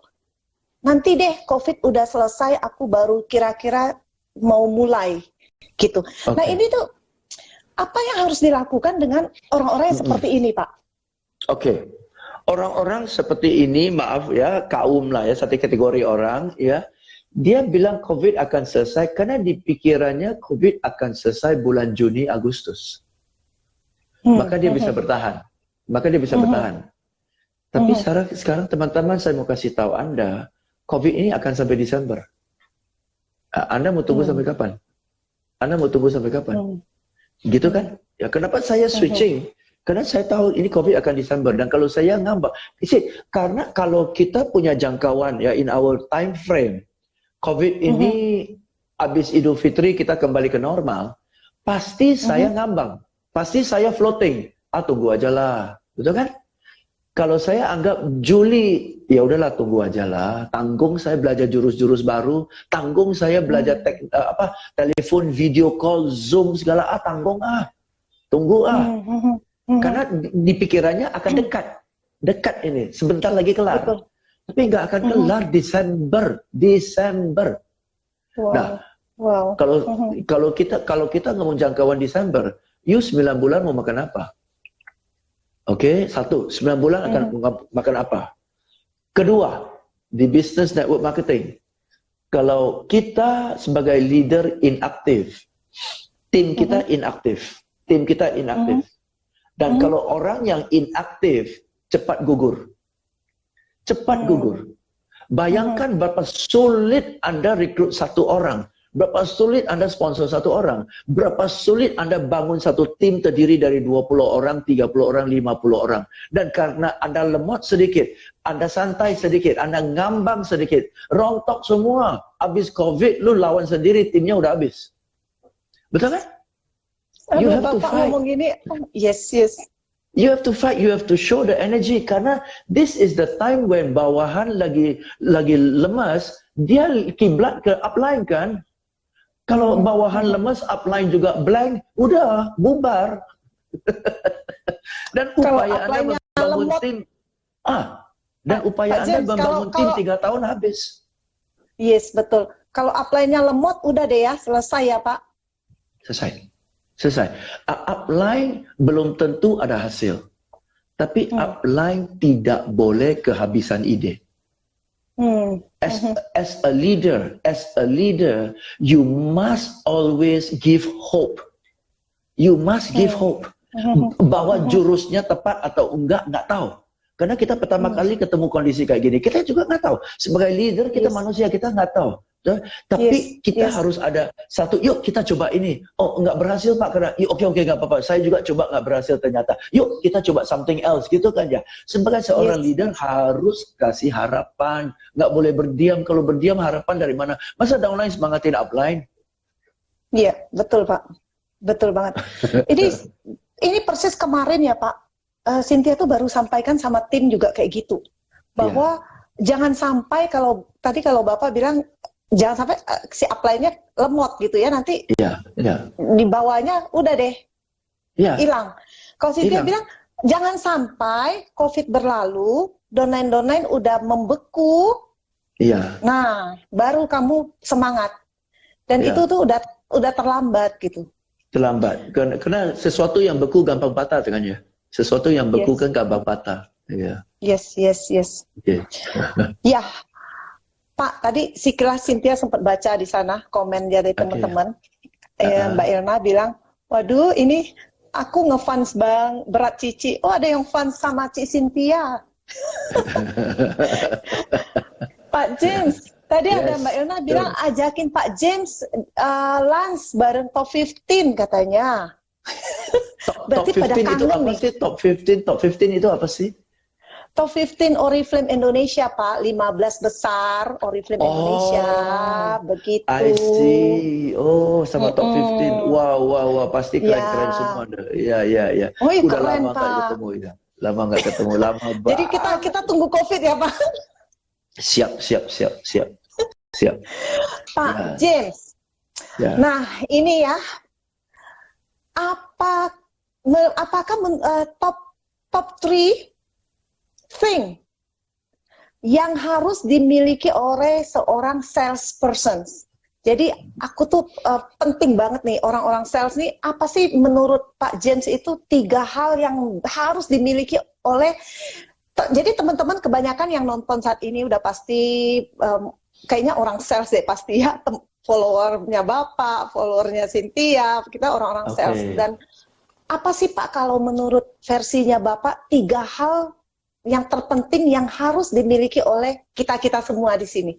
nanti deh COVID udah selesai, aku baru kira-kira mau mulai gitu. Nah ini tuh Apa yang harus dilakukan dengan orang-orang yang seperti ini, Pak? Oke. Orang-orang seperti ini, maaf ya, kaum lah ya, satu kategori orang ya. Dia bilang COVID akan selesai karena di pikirannya COVID akan selesai bulan Juni, Agustus. Maka dia bisa bertahan. Maka dia bisa bertahan. Tapi sekarang teman-teman, saya mau kasih tahu Anda, COVID ini akan sampai Desember. Anda mau tunggu sampai kapan? Anda mau tunggu sampai kapan? Gitu kan? Ya, kenapa saya switching? Karena saya tahu ini COVID akan Desember. Dan kalau saya ngambak, karena kalau kita punya jangkauan ya in our time frame, COVID ini habis Idul Fitri kita kembali ke normal, pasti saya ngambang, pasti saya floating. Tunggu aja lah, betul kan? Kalau saya anggap Juli, ya udahlah tunggu aja lah. Tanggung saya belajar jurus-jurus baru, tanggung saya belajar telepon, video call, Zoom segala, tanggung tunggu Karena di pikirannya akan dekat ini, sebentar lagi kelar. Betul. Tapi nggak akan kelar Desember. Wow. Nah, kalau kita ngomong jangkauan Desember, you 9 bulan mau makan apa? Oke, 1, 9 bulan akan makan apa? Kedua, di business network marketing, kalau kita sebagai leader inaktif, tim kita inaktif, dan kalau orang yang inaktif cepat gugur. Bayangkan berapa sulit Anda rekrut satu orang, berapa sulit Anda sponsor satu orang, berapa sulit Anda bangun satu tim terdiri dari 20 orang, 30 orang, 50 orang. Dan karena Anda lemot sedikit, Anda santai sedikit, Anda ngambang sedikit, rontok semua. Habis COVID, lu lawan sendiri, timnya udah habis. Betul kan? You have to fight. Ngomong gini, yes. You have to fight, you have to show the energy, karena this is the time when bawahan lagi lemas, dia kiblat ke upline kan. Kalau bawahan lemas, upline juga blank, udah bubar. Dan upaya Anda membangun tim, dan upaya Anda membangun tim 3 tahun habis. Yes, betul. Kalau upline-nya lemot, udah deh ya, selesai ya Pak. Selesai. Upline belum tentu ada hasil. Tapi upline tidak boleh kehabisan ide. As a leader, you must always give hope. You must give hope. Bahwa jurusnya tepat atau enggak tahu. Karena kita pertama kali ketemu kondisi kayak gini, kita juga nggak tahu. Sebagai leader, kita manusia, kita nggak tahu. Tapi kita harus ada satu, yuk kita coba ini. Oh, nggak berhasil Pak, karena oke, nggak apa-apa. Saya juga coba nggak berhasil ternyata. Yuk kita coba something else, gitu kan ya. Sebagai seorang leader harus kasih harapan. Nggak boleh berdiam. Kalau berdiam, harapan dari mana? Masa downline semangatin upline? Iya, betul Pak. Betul banget. Ini persis kemarin ya Pak. Cynthia tuh baru sampaikan sama tim juga kayak gitu. Bahwa jangan sampai kalau Bapak bilang jangan sampai si upline-nya lemot gitu ya, nanti di bawahnya udah deh hilang. Kalau Cynthia bilang jangan sampai COVID berlalu, downline udah membeku, nah baru kamu semangat. Dan itu tuh udah terlambat gitu. Terlambat, karena sesuatu yang beku gampang patah dengannya. Sesuatu yang beku kan gampang patah. Yes. Okay. Ya, Pak, tadi sekilas Cynthia sempat baca di sana komen dari teman-teman. Mbak Ilna bilang, waduh ini aku ngefans Bang Berat Cici. Oh, ada yang fans sama Ci Cynthia. Pak James, tadi ada Mbak Ilna bilang ajakin Pak James lunch bareng top 15 katanya. Berarti top 15 pada kangen itu apa sih? Top 15 itu apa sih? Top 15 Oriflame Indonesia, Pak. 15 besar Oriflame Indonesia. Begitu. I see. Oh, sama top 15. Wow. Pasti keren-keren semua. Iya. Oh, udah keren, lama nggak ketemu ya. Lama nggak ketemu. Lama banget. Jadi kita tunggu COVID ya, Pak? Siap. Pak James. Nah, ini ya. Apakah top 3 thing yang harus dimiliki oleh seorang salesperson. Jadi aku tuh penting banget nih orang-orang sales nih, apa sih menurut Pak James itu 3 hal yang harus dimiliki oleh, jadi teman-teman kebanyakan yang nonton saat ini udah pasti kayaknya orang sales deh pasti ya, followernya Bapak, followernya Cynthia, kita orang-orang sales. Dan apa sih Pak kalau menurut versinya Bapak 3 hal yang terpenting yang harus dimiliki oleh kita-kita semua di sini?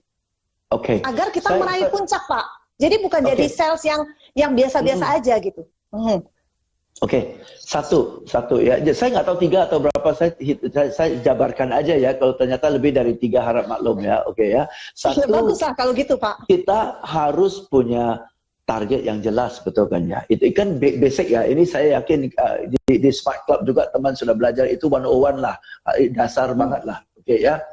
Agar kita meraih puncak, Pak. Jadi bukan jadi sales yang biasa-biasa aja gitu. Satu ya. Saya nggak tahu 3 atau berapa, saya jabarkan aja ya. Kalau ternyata lebih dari 3 harap maklum ya. Ya. Satu, baguslah kalau gitu, Pak. Kita harus punya target yang jelas, betul kan ya. Itu kan basic ya. Ini saya yakin di Smart Club juga teman sudah belajar itu 101 lah, dasar banget lah. Ya.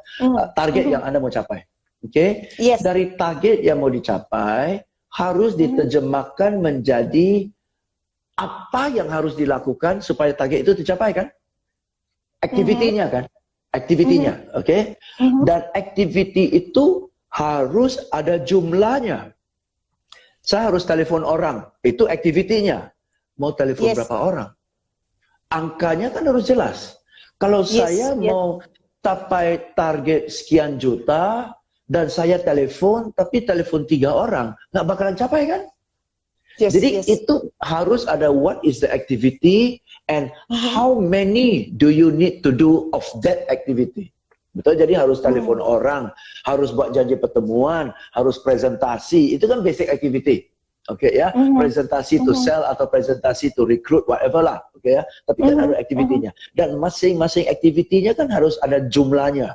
Target yang Anda mau capai. Yes. Dari target yang mau dicapai harus diterjemahkan menjadi apa yang harus dilakukan supaya target itu tercapai kan? Aktivitinya kan? Aktivitinya, Dan aktiviti itu harus ada jumlahnya. Saya harus telepon orang, itu aktivitinya. Mau telepon berapa orang? Angkanya kan harus jelas. Kalau saya mau capai target sekian juta, dan saya telepon, tapi telepon 3 orang, nggak bakalan capai kan? Jadi itu harus ada what is the activity and how many do you need to do of that activity. Betul, jadi harus telepon orang, harus buat janji pertemuan, harus presentasi, itu kan basic activity. Ya, presentasi to sell atau presentasi to recruit, whatever lah, ya. Tapi kan ada aktivitinya. Dan masing-masing aktivitinya kan harus ada jumlahnya.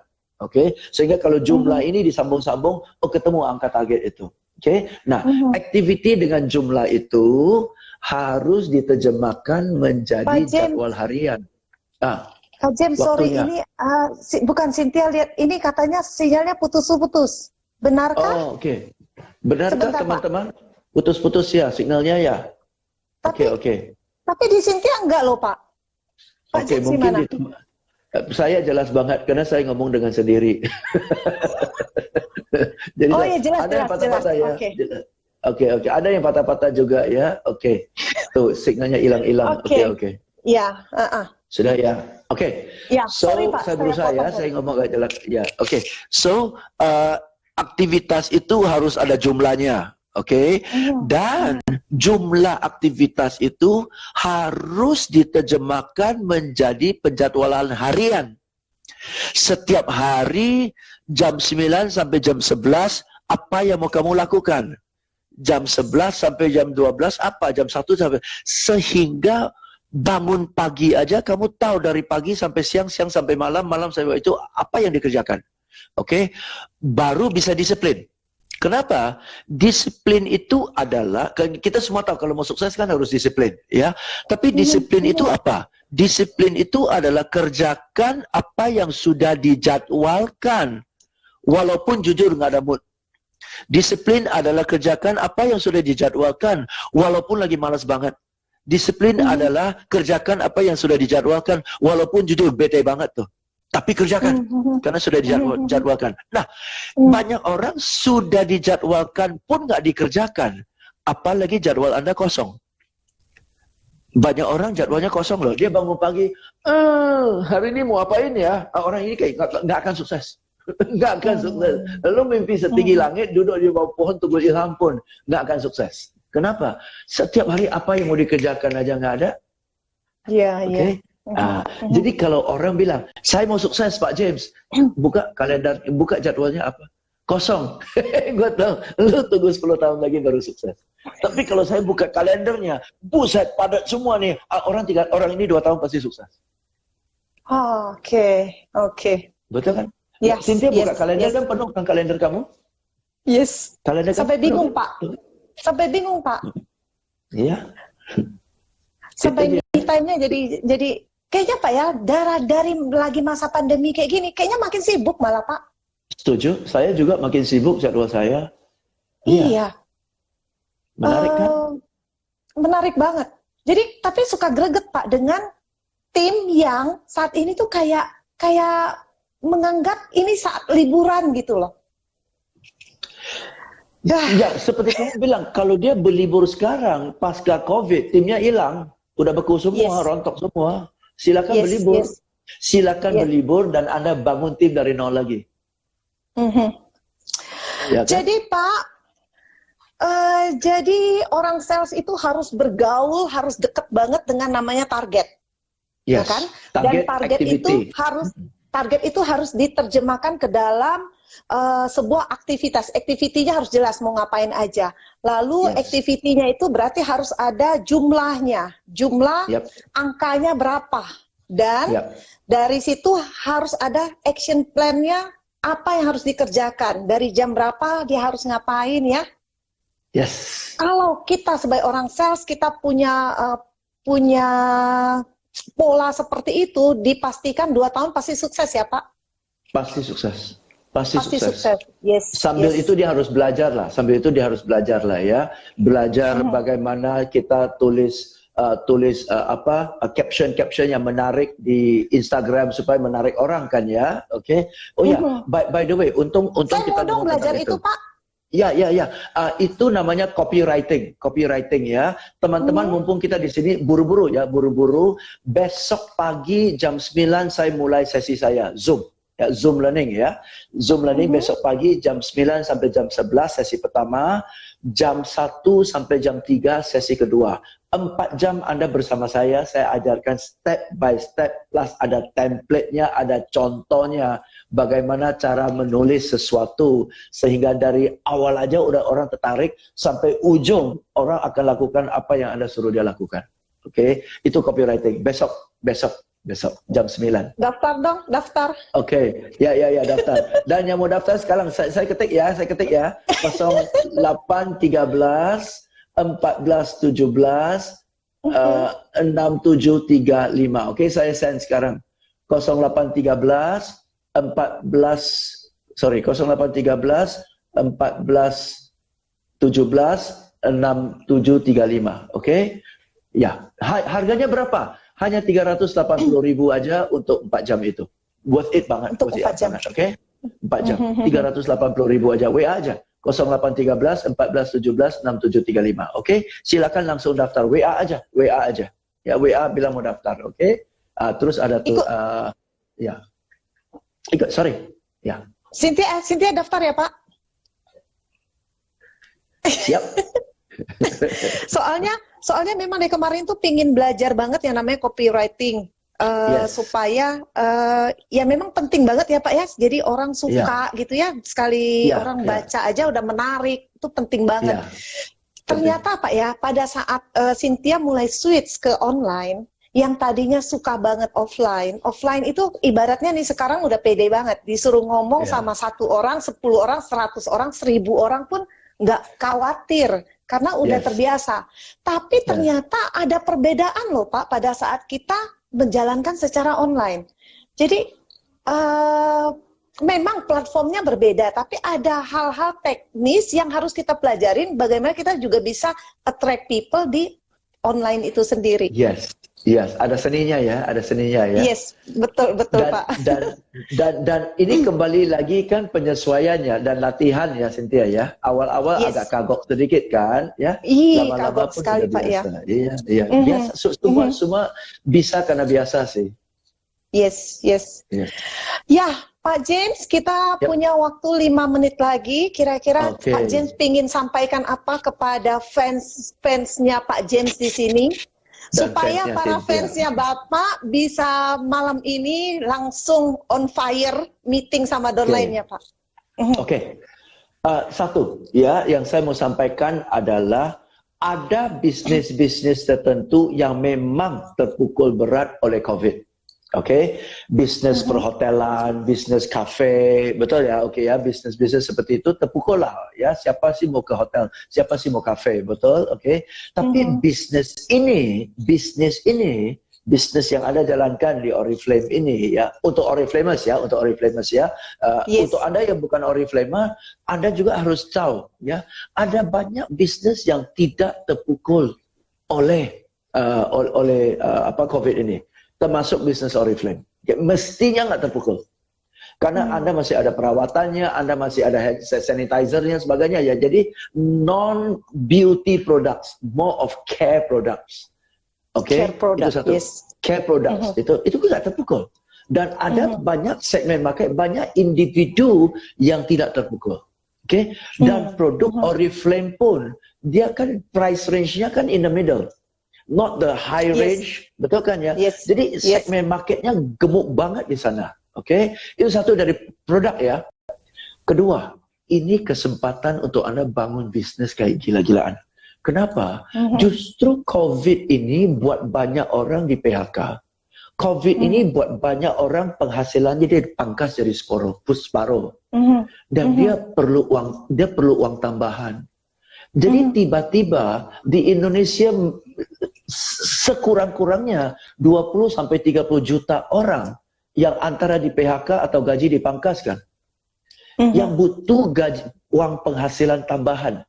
Sehingga kalau jumlah ini disambung-sambung, ketemu angka target itu. Nah, activity dengan jumlah itu harus diterjemahkan menjadi jadwal harian. Kak James, sorry, ini bukan Cynthia lihat, ini katanya sinyalnya putus-putus. Benarkah? Benarkah teman-teman? Putus-putus ya, signalnya ya. Tapi di Cynthia enggak loh, Pak. Pak James mungkin itu. Saya jelas banget karena saya ngomong dengan sendiri. Jadi jelas, ada yang patah-patah ya. Ada yang patah-patah juga ya. Tuh signalnya hilang-hilang. Ya, Sudah ya. Ya, So sorry, Pak, saya berusaha ya, saya ngomong agak jelas ya. So aktivitas itu harus ada jumlahnya. Dan jumlah aktivitas itu harus diterjemahkan menjadi penjadwalan harian. Setiap hari jam 9 sampai jam 11 apa yang mau kamu lakukan? Jam 11 sampai jam 12 apa? Jam 1 sampai, sehingga bangun pagi aja kamu tahu dari pagi sampai siang, siang sampai malam, malam sampai itu apa yang dikerjakan. Baru bisa disiplin. Kenapa? Disiplin itu adalah, kita semua tahu kalau mau sukses kan harus disiplin, ya. Tapi disiplin itu apa? Disiplin itu adalah kerjakan apa yang sudah dijadwalkan, walaupun jujur nggak ada mood. Disiplin adalah kerjakan apa yang sudah dijadwalkan, walaupun lagi malas banget. Disiplin adalah kerjakan apa yang sudah dijadwalkan, walaupun jujur bete banget tuh. Tapi kerjakan, karena sudah dijadwalkan. Nah, banyak orang sudah dijadwalkan pun nggak dikerjakan. Apalagi jadwal Anda kosong. Banyak orang jadwalnya kosong loh. Dia bangun pagi, hari ini mau apain ya? Orang ini kayak nggak akan sukses. Nggak akan sukses. Lalu mimpi setinggi langit, duduk di bawah pohon, tunggu ilham pun nggak akan sukses. Kenapa? Setiap hari apa yang mau dikerjakan aja nggak ada. Iya. Jadi kalau orang bilang, saya mau sukses Pak James, buka kalender, buka jadwalnya apa? Kosong. Gue tahu, lu tunggu 10 tahun lagi baru sukses. Tapi kalau saya buka kalendernya, buset padat semua nih, orang ini 2 tahun pasti sukses. Betul kan? Yes, Cynthia buka kalender kan penuh kan kalender kamu? Yes. Kalender sampai bingung Pak. Sampai bingung Pak. Iya. Sampai time-nya jadi kayaknya Pak ya, dari lagi masa pandemi kayak gini, kayaknya makin sibuk malah Pak. Setuju, saya juga makin sibuk jadwal saya. Iya. Menarik kan? Menarik banget. Jadi, tapi suka greget Pak dengan tim yang saat ini tuh kayak menganggap ini saat liburan gitu loh. Ya, seperti kamu bilang, kalau dia berlibur sekarang, pasca COVID, timnya hilang, udah beku semua, Yes, rontok semua. Silakan yes, berlibur. yes, Silakan yes. berlibur dan Anda bangun tim dari nol lagi. Mhm. Ya kan? Jadi Pak, jadi orang sales itu harus bergaul, harus deket banget dengan namanya target, ya Yes. kan? Dan Target target itu harus diterjemahkan ke dalam sebuah aktivitas. Aktivitinya harus jelas mau ngapain aja. Lalu Yes. aktivitinya itu berarti harus ada jumlahnya, jumlah Yep. angkanya berapa, dan Yep. dari situ harus ada action plan-nya, apa yang harus dikerjakan, dari jam berapa dia harus ngapain ya. Yes. Kalau kita sebagai orang sales, kita punya pola seperti itu, dipastikan 2 tahun pasti sukses ya Pak? Pasti sukses. Pasti sukses. Yes. Sambil yes. itu dia harus belajar lah. Sambil itu dia harus belajar lah ya. Belajar bagaimana kita tulis caption yang menarik di Instagram supaya menarik orang kan ya. Oke. Oh ya, by the way, untung Saya kita mau dong ngomong belajar tentang itu Pak. Ya. Itu namanya copywriting ya. Teman-teman, mumpung kita di sini buru-buru. Besok pagi jam 9 saya mulai sesi saya Zoom. Ya, Zoom learning ya. Zoom learning besok pagi jam 9 sampai jam 11 sesi pertama, jam 1 sampai jam 3 sesi kedua. 4 jam Anda bersama saya ajarkan step by step, plus ada template-nya, ada contohnya, bagaimana cara menulis sesuatu, sehingga dari awal aja udah orang tertarik, sampai ujung orang akan lakukan apa yang Anda suruh dia lakukan. Oke, itu copywriting. Besok jam 9. Daftar dong, daftar. Oke, ya daftar. Dan yang mau daftar sekarang saya ketik ya. 0813 14 17 6735. Oke, saya send sekarang. 0813 14 17 6735. Oke? Ya, harganya berapa? Hanya 380.000 aja untuk 4 jam itu. Worth it banget. Untuk 4 jam. Oke? 4 jam. 380.000 aja. WA aja. 0813 14 17 6735. Oke? Silakan langsung daftar. WA aja. Ya, WA bilang mau daftar. Oke? Terus ada tuh ya. Sorry. Ya. Cynthia daftar ya, Pak? Siap. Soalnya memang dari kemarin tuh pingin belajar banget yang namanya copywriting. Supaya ya memang penting banget ya Pak ya, jadi orang suka gitu ya, sekali orang baca aja udah menarik, itu penting banget. Ternyata Pak ya, pada saat Cynthia mulai switch ke online, yang tadinya suka banget offline itu ibaratnya nih sekarang udah pede banget, disuruh ngomong sama 1 orang, 10 orang, 100 orang, 1000 orang pun nggak khawatir, karena udah terbiasa. Tapi ternyata ada perbedaan loh Pak, pada saat kita menjalankan secara online. Jadi memang platformnya berbeda, tapi ada hal-hal teknis yang harus kita pelajarin, bagaimana kita juga bisa attract people di online itu sendiri. Yes, ada seninya ya, Yes, betul Pak. Dan ini kembali lagi kan penyesuaiannya dan latihan ya Cynthia ya. Awal-awal agak kagok sedikit kan ya. Lama-lama kagok sekali Pak ya. Iya. Biasa, semua bisa karena biasa sih. Yes. Ya, Pak James, kita punya waktu 5 menit lagi. Kira-kira Pak James ingin sampaikan apa kepada fansnya Pak James di sini? Supaya para fansnya Bapak bisa malam ini langsung on fire meeting sama downline-nya Pak. Satu ya, yang saya mau sampaikan adalah ada bisnis-bisnis tertentu yang memang terpukul berat oleh COVID. Bisnis perhotelan, bisnis kafe, betul ya, bisnis-bisnis seperti itu terpukul lah ya. Siapa sih mau ke hotel, siapa sih mau kafe, betul, Tapi bisnis yang Anda jalankan di Oriflame ini ya, untuk Oriflamers ya, untuk Anda yang bukan Oriflamer, Anda juga harus tahu ya, ada banyak bisnis yang tidak terpukul oleh COVID ini. Termasuk bisnis Oriflame. Mestinya nggak terpukul. Karena Anda masih ada perawatannya, Anda masih ada hand sanitizer-nya, sebagainya ya. Jadi non-beauty products, more of care products. Oke, Care product, itu satu. yes. Care products itu tidak terpukul. Dan ada banyak segmen market, banyak individu yang tidak terpukul. Oke, dan produk Oriflame pun dia kan price range-nya kan in the middle, not the high range, betul kan ya? Yes. Jadi segmen marketnya gemuk banget di sana. Oke, itu satu dari produk ya. Kedua, ini kesempatan untuk Anda bangun bisnis kayak gila-gilaan. Kenapa? Justru COVID ini buat banyak orang di PHK. COVID ini buat banyak orang penghasilannya dia dipangkas jadi separuh. Dan dia perlu uang tambahan. Jadi tiba-tiba di Indonesia sekurang-kurangnya 20 sampai 30 juta orang yang antara di PHK atau gaji dipangkaskan. Yang butuh uang penghasilan tambahan.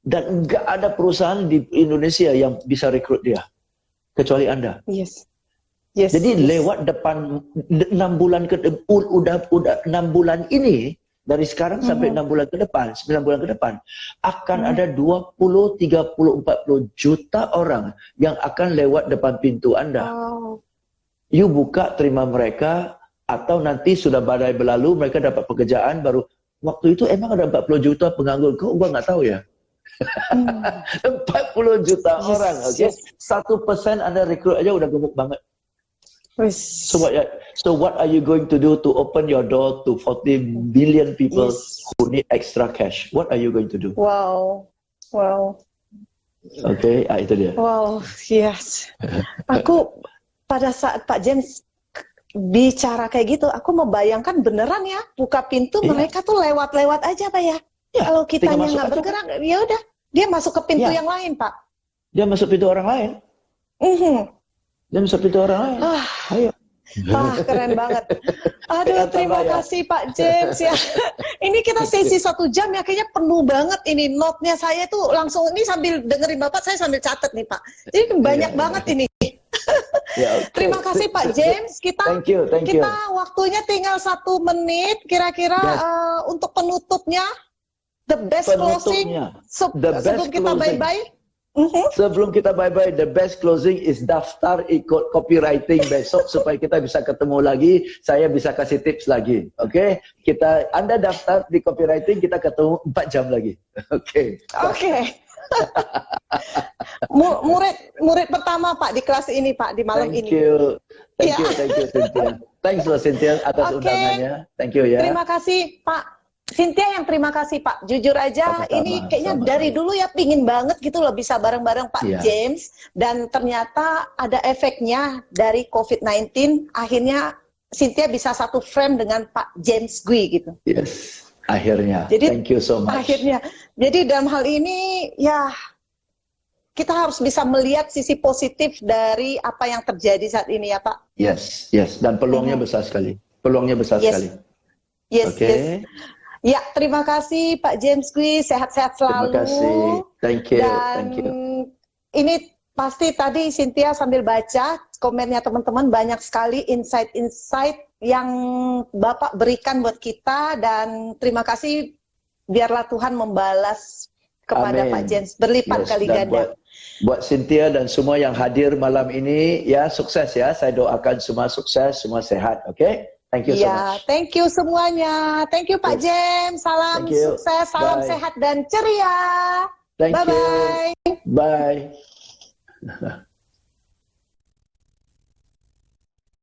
Dan enggak ada perusahaan di Indonesia yang bisa rekrut dia kecuali Anda. Yes. Jadi lewat depan 6 bulan udah 6 bulan ini, dari sekarang sampai 6 bulan ke depan, 9 bulan ke depan, akan ada 20, 30, 40 juta orang yang akan lewat depan pintu Anda. You buka, terima mereka, atau nanti sudah badai berlalu, mereka dapat pekerjaan baru. Waktu itu emang ada 40 juta penganggur, kok gua nggak tahu ya? 40 juta orang, oke? 1% Anda rekrut aja udah gemuk banget. So what are you going to do to open your door to 40 billion people who need extra cash? What are you going to do? Wow. Oke, itu dia. Wow, yes. Aku pada saat Pak James bicara kayak gitu, aku membayangkan beneran ya, buka pintu mereka tuh lewat-lewat aja Pak ya. Kalau kitanya nggak bergerak, ya udah, dia masuk ke pintu yang lain Pak. Dia masuk pintu orang lain. Dia masuk pintu orang lain. Ayo. Keren banget. Aduh, terima kasih Pak James ya. Ini kita sesi 1 jam ya, kayaknya penuh banget ini. Note-nya saya tuh langsung ini sambil dengerin Bapak, saya sambil catat nih Pak. Jadi banyak banget ini. Terima kasih Pak James. Kita waktunya tinggal 1 menit kira-kira untuk penutupnya. The best closing sebelum kita bye-bye. Sebelum kita bye-bye, the best closing is daftar ikut copywriting besok supaya kita bisa ketemu lagi, saya bisa kasih tips lagi. Oke? Anda daftar di copywriting, kita ketemu 4 jam lagi. Oke. Murid pertama Pak di kelas ini Pak, di malam ini. Thank you Cynthia. Thanks loh Cynthia atas undangannya. Thank you ya. Terima kasih Pak. Cynthia yang terima kasih Pak. Jujur aja ini kayaknya dari dulu ya pingin banget gitu loh bisa bareng-bareng Pak James. Dan ternyata ada efeknya dari COVID-19. Akhirnya Cynthia bisa satu frame dengan Pak James Gui gitu. Yes, akhirnya. Jadi, thank you so much. Akhirnya. Jadi dalam hal ini ya kita harus bisa melihat sisi positif dari apa yang terjadi saat ini ya Pak. Yes. Dan peluangnya besar sekali. Sekali. Yes. Ya, terima kasih Pak James Gui, sehat-sehat selalu. Terima kasih, thank you. Ini pasti tadi Cynthia sambil baca komennya teman-teman, banyak sekali insight-insight yang Bapak berikan buat kita, dan terima kasih, biarlah Tuhan membalas kepada Pak James berlipat kali ganda. Buat Cynthia dan semua yang hadir malam ini, ya sukses ya, saya doakan semua sukses, semua sehat, oke? Thank you so much. Thank you semuanya. Thank you Pak James. Salam sukses, salam sehat dan ceria. Bye-bye. Bye.